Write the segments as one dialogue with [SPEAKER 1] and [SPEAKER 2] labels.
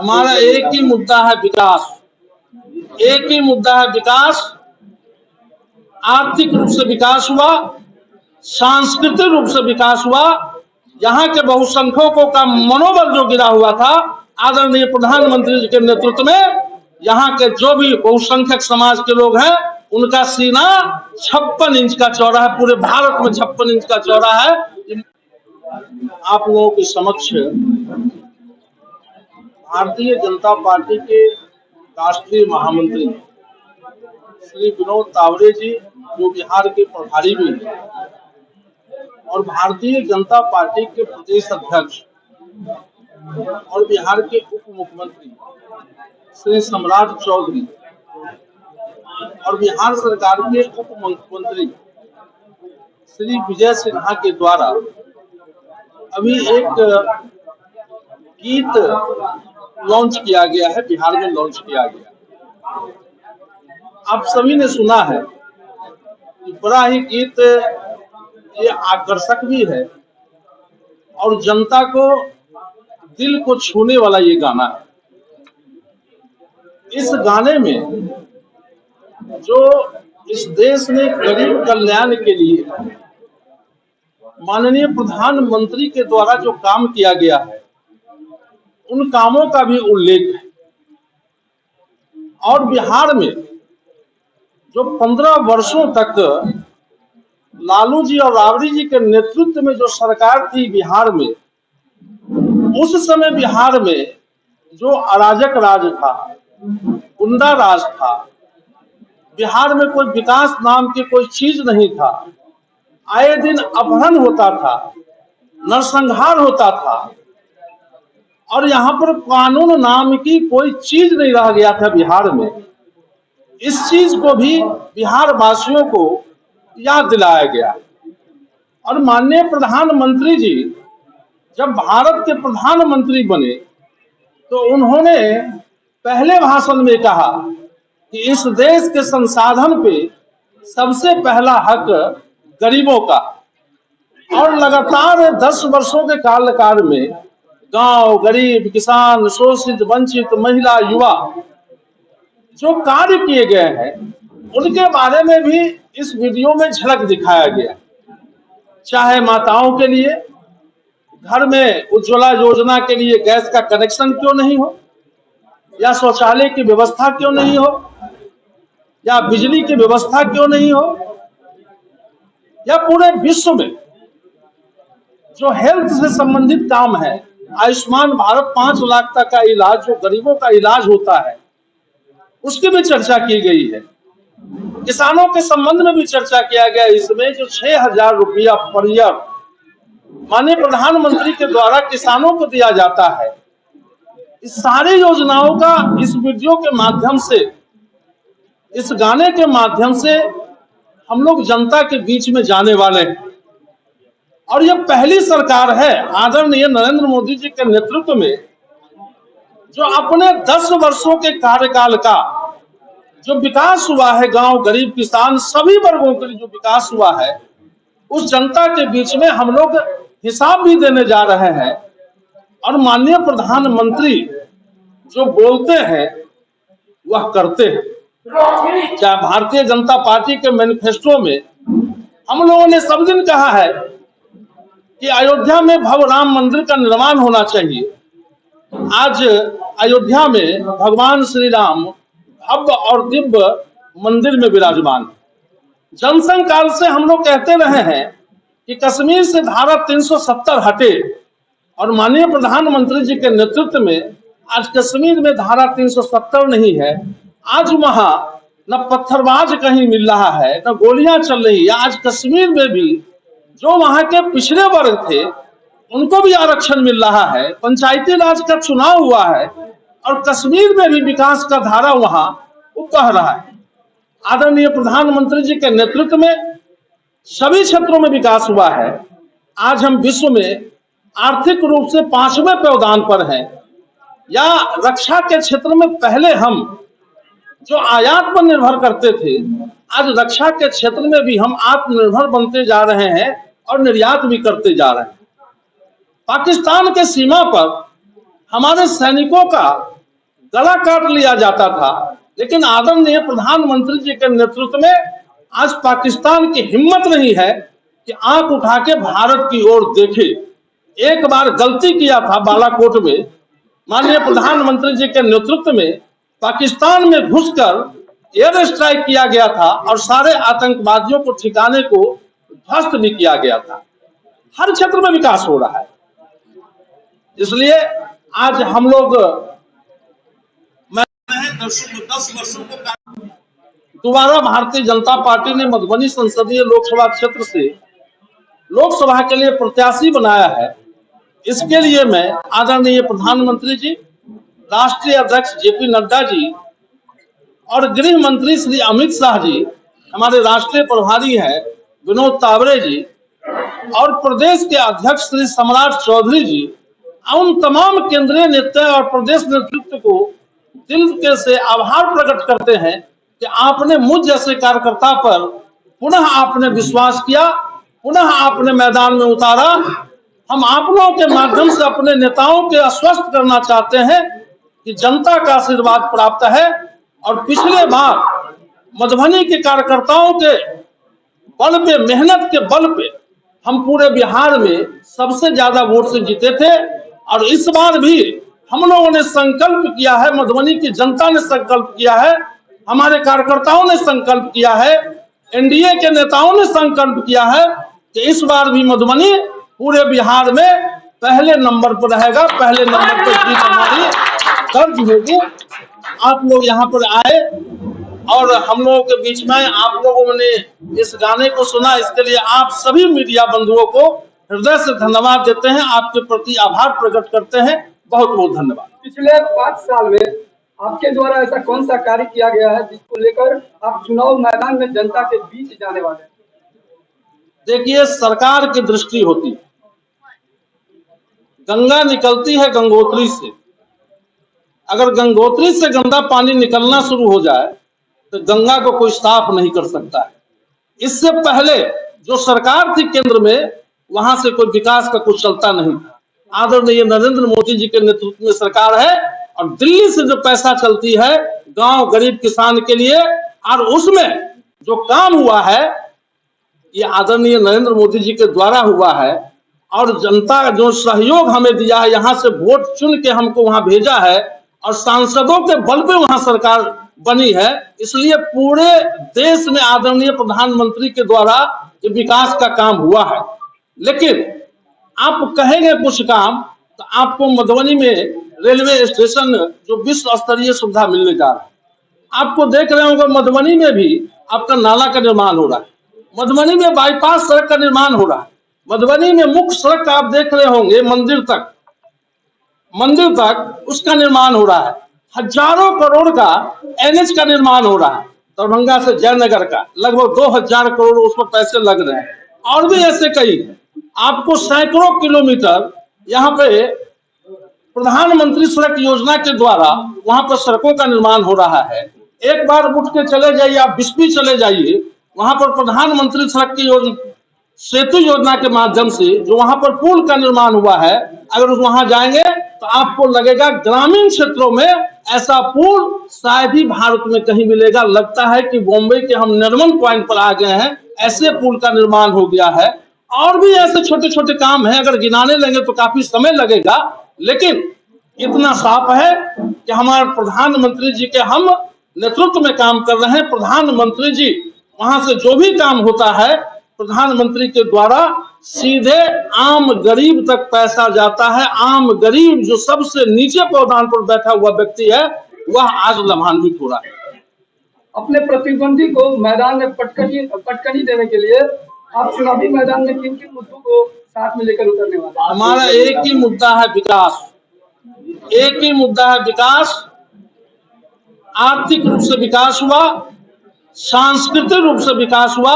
[SPEAKER 1] हमारा एक ही मुद्दा है विकास। एक ही मुद्दा है विकास। आर्थिक रूप से विकास हुआ, सांस्कृतिक रूप से विकास हुआ। यहाँ के बहुसंख्यकों का मनोबल जो गिरा हुआ था, आदरणीय प्रधानमंत्री जी के नेतृत्व में यहाँ के जो भी बहुसंख्यक समाज के लोग हैं, उनका सीना 56 इंच का चौड़ा है। पूरे भारत में 56 इंच का चौड़ा है। आप लोगों के समक्ष भारतीय जनता पार्टी के राष्ट्रीय महामंत्री श्री विनोद तावड़े जी, जो बिहार के प्रभारी भी हैं, और भारतीय जनता पार्टी के प्रदेश अध्यक्ष और बिहार के उप मुख्यमंत्री श्री सम्राट चौधरी और बिहार सरकार के उप मुख्यमंत्री श्री विजय सिन्हा के द्वारा अभी एक गीत लॉन्च किया गया है, बिहार में लॉन्च किया गया। आप सभी ने सुना है कि बड़ा ही गीत ये आकर्षक भी है और जनता को दिल को छूने वाला ये गाना है। इस गाने में जो इस देश में गरीब कल्याण के लिए माननीय प्रधानमंत्री के द्वारा जो काम किया गया है, उन कामों का भी उल्लेख है। और बिहार में जो 15 वर्षों तक लालू जी और राबड़ी जी के नेतृत्व में जो सरकार थी बिहार में, उस समय बिहार में जो अराजक राज था, गुंडा राज था, बिहार में कोई विकास नाम की कोई चीज नहीं था। आए दिन अपहरण होता था, नरसंहार होता था, और यहाँ पर कानून नाम की कोई चीज नहीं रह गया था बिहार में। इस चीज को भी बिहार वासियों को याद दिलाया गया। और माननीय प्रधानमंत्री जी जब भारत के प्रधानमंत्री बने तो उन्होंने पहले भाषण में कहा कि इस देश के संसाधन पे सबसे पहला हक गरीबों का। और लगातार 10 वर्षों के कार्यकाल में गांव, गरीब, किसान, शोषित, वंचित, महिला, युवा जो कार्य किए गए हैं, उनके बारे में भी इस वीडियो में झलक दिखाया गया। चाहे माताओं के लिए घर में उज्ज्वला योजना के लिए गैस का कनेक्शन क्यों नहीं हो, या शौचालय की व्यवस्था क्यों नहीं हो, या बिजली की व्यवस्था क्यों नहीं हो, या पूरे विश्व में जो हेल्थ से संबंधित काम है, आयुष्मान भारत 5 लाख तक का इलाज जो गरीबों का इलाज होता है, उसकी भी चर्चा की गई है। किसानों के संबंध में भी चर्चा किया गया। इसमें जो 6,000 रुपया पर ईयर माननीय प्रधानमंत्री के द्वारा किसानों को दिया जाता है, इस सारी योजनाओं का इस वीडियो के माध्यम से, इस गाने के माध्यम से हम लोग जनता के बीच में जाने वाले हैं। और यह पहली सरकार है आदरणीय नरेंद्र मोदी जी के नेतृत्व में जो अपने 10 वर्षों के कार्यकाल का जो विकास हुआ है, गांव, गरीब, किसान, सभी वर्गों के लिए जो विकास हुआ है, उस जनता के बीच में हम लोग हिसाब भी देने जा रहे हैं। और माननीय प्रधानमंत्री जो बोलते हैं वह करते हैं। चाहे भारतीय जनता पार्टी के मैनिफेस्टो में हम लोगों ने सब दिन कहा है कि अयोध्या में भव्य राम मंदिर का निर्माण होना चाहिए। आज अयोध्या में भगवान श्री राम भव्य और दिव्य मंदिर में विराजमान। जनसंघ काल से हम लोग कहते रहे हैं कि कश्मीर से धारा 370 हटे, और माननीय प्रधानमंत्री जी के नेतृत्व में आज कश्मीर में धारा 370 नहीं है। आज वहां न पत्थरबाज कहीं मिल रहा है, न गोलियां चल रही है। आज कश्मीर में भी जो वहां के पिछड़े वर्ग थे उनको भी आरक्षण मिल रहा है। पंचायती राज का चुनाव हुआ है और कश्मीर में भी विकास का धारा वहां बह रहा है। आदरणीय प्रधानमंत्री जी के नेतृत्व में सभी क्षेत्रों में विकास हुआ है। आज हम विश्व में आर्थिक रूप से 5वें पैदान पर हैं, या रक्षा के क्षेत्र में पहले हम जो आयात पर निर्भर करते थे, आज रक्षा के क्षेत्र में भी हम आत्मनिर्भर बनते जा रहे हैं और निर्यात भी करते जा रहे हैं। पाकिस्तान के सीमा पर हमारे सैनिकों का गला काट लिया जाता था, लेकिन आदरणीय प्रधानमंत्री जी के नेतृत्व में आज पाकिस्तान की हिम्मत नहीं है कि आंख उठा के भारत की ओर देखे। एक बार गलती किया था बालाकोट में, माननीय प्रधानमंत्री जी के नेतृत्व में पाकिस्तान में घुसकर एयर स्ट्राइक किया गया था और सारे आतंकवादियों को ठिकाने को ध्वस्त भी किया गया था। हर क्षेत्र में विकास हो रहा है। इसलिए आज हम लोग 10 वर्षों को दोबारा भारतीय जनता पार्टी ने मधुबनी संसदीय लोकसभा क्षेत्र से लोकसभा के लिए प्रत्याशी बनाया है। इसके लिए मैं आदरणीय प्रधानमंत्री जी, राष्ट्रीय अध्यक्ष जेपी नड्डा जी और गृह मंत्री श्री अमित शाह जी, हमारे राष्ट्रीय प्रभारी हैं विनोद तावरे जी और प्रदेश के अध्यक्ष श्री सम्राट चौधरी जी, उन तमाम केंद्रीय नेता और प्रदेश नेतृत्व को दिल के से आभार प्रकट करते हैं कि आपने मुझ जैसे कार्यकर्ता पर पुनः आपने विश्वास किया, पुनः आपने मैदान में उतारा। हम आप लोगों के माध्यम से अपने नेताओं के आश्वस्त करना चाहते हैं कि जनता का आशीर्वाद प्राप्त है और पिछले बार मधुबनी के कार्यकर्ताओं के बल पे, मेहनत के बल पे हम पूरे बिहार में सबसे ज्यादा वोट से जीते थे और इस बार भी हम लोगों ने संकल्प किया है, मधुबनी की जनता ने संकल्प किया है, हमारे कार्यकर्ताओं ने संकल्प किया है, एनडीए के नेताओं ने संकल्प किया है कि इस बार भी मधुबनी पूरे बिहार में पहले नंबर पर रहेगा, पहले नंबर पर जीत हमारी दर्ज होगी। आप लोग यहाँ पर आए और हम लोगों के बीच में आप लोगों ने इस गाने को सुना, इसके लिए आप सभी मीडिया बंधुओं को हृदय से धन्यवाद देते हैं, आपके प्रति आभार प्रकट करते हैं। बहुत बहुत धन्यवाद।
[SPEAKER 2] पिछले 5 साल में आपके द्वारा ऐसा कौन सा कार्य किया गया है जिसको लेकर आप चुनाव मैदान में जनता के बीच जाने वाले हैं?
[SPEAKER 1] देखिए, सरकार की दृष्टि होती है, गंगा निकलती है गंगोत्री से। अगर गंगोत्री से गंदा पानी निकलना शुरू हो जाए तो गंगा को कोई साफ नहीं कर सकता है। इससे पहले जो सरकार थी केंद्र में, वहां से कोई विकास का कुछ चलता नहीं था। आदरणीय नरेंद्र मोदी जी के नेतृत्व में सरकार है और दिल्ली से जो पैसा चलती है गांव गरीब किसान के लिए, और उसमें जो काम हुआ है ये आदरणीय नरेंद्र मोदी जी के द्वारा हुआ है और जनता जो सहयोग हमें दिया है, यहाँ से वोट चुन के हमको वहां भेजा है और सांसदों के बल पे वहां सरकार बनी है। इसलिए पूरे देश में आदरणीय प्रधानमंत्री के द्वारा ये विकास का काम हुआ है। लेकिन आप कहेंगे कुछ काम तो आपको मधुबनी में रेलवे स्टेशन जो विश्व स्तरीय सुविधा मिलने जा रहा है, आपको देख रहे होंगे मधुबनी में भी आपका नाला का निर्माण हो रहा है, मधुबनी में बाईपास सड़क का निर्माण हो रहा है, मधुबनी में मुख्य सड़क आप देख रहे होंगे मंदिर तक उसका निर्माण हो रहा है। हजारों करोड़ का एनएच का निर्माण हो रहा है, दरभंगा से जयनगर का लगभग 2000 करोड़ उस पर पैसे लग रहे हैं और भी ऐसे कई। आपको सैकड़ों किलोमीटर यहाँ पे प्रधानमंत्री सड़क योजना के द्वारा वहां पर सड़कों का निर्माण हो रहा है। एक बार उठ के चले जाइए, आप बिस्पी चले जाइए, वहां पर प्रधानमंत्री सड़क की सेतु योजना के माध्यम से जो वहां पर पुल का निर्माण हुआ है, अगर वहां जाएंगे तो आपको लगेगा ग्रामीण क्षेत्रों में ऐसा पुल शायद ही भारत में कहीं मिलेगा। लगता है कि बॉम्बे के हम नरमन पॉइंट पर आ गए हैं, ऐसे पुल का निर्माण हो गया है। और भी ऐसे छोटे छोटे काम हैं, अगर गिनाने लगे तो काफी समय लगेगा, लेकिन इतना साफ है कि हमारे प्रधानमंत्री जी के हम नेतृत्व में काम कर रहे हैं। प्रधानमंत्री जी वहां से जो भी काम होता है प्रधानमंत्री के द्वारा सीधे आम गरीब तक पैसा जाता है। आम गरीब जो सबसे नीचे पौधान पर बैठा हुआ व्यक्ति है वह आज लाभान्वित हो रहा है।
[SPEAKER 2] अपने प्रतिद्वंदी को मैदान में पटकनी देने के लिए आप चुनावी मैदान में किन किन मुद्दों को साथ में लेकर उतरने वाले?
[SPEAKER 1] हमारा एक ही मुद्दा है विकास, एक ही मुद्दा है विकास। आर्थिक रूप से विकास हुआ, सांस्कृतिक रूप से विकास हुआ,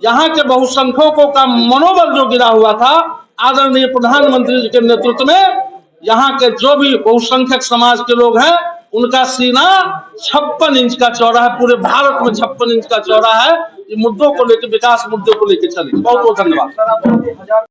[SPEAKER 1] यहाँ के बहुसंख्यकों का मनोबल जो गिरा हुआ था आदरणीय प्रधानमंत्री जी के नेतृत्व में, यहाँ के जो भी बहुसंख्यक समाज के लोग हैं उनका सीना 56 इंच का चौड़ा है, पूरे भारत में 56 इंच का चौड़ा है। ये मुद्दों को लेकर, विकास मुद्दों को लेकर चले। बहुत बहुत धन्यवाद।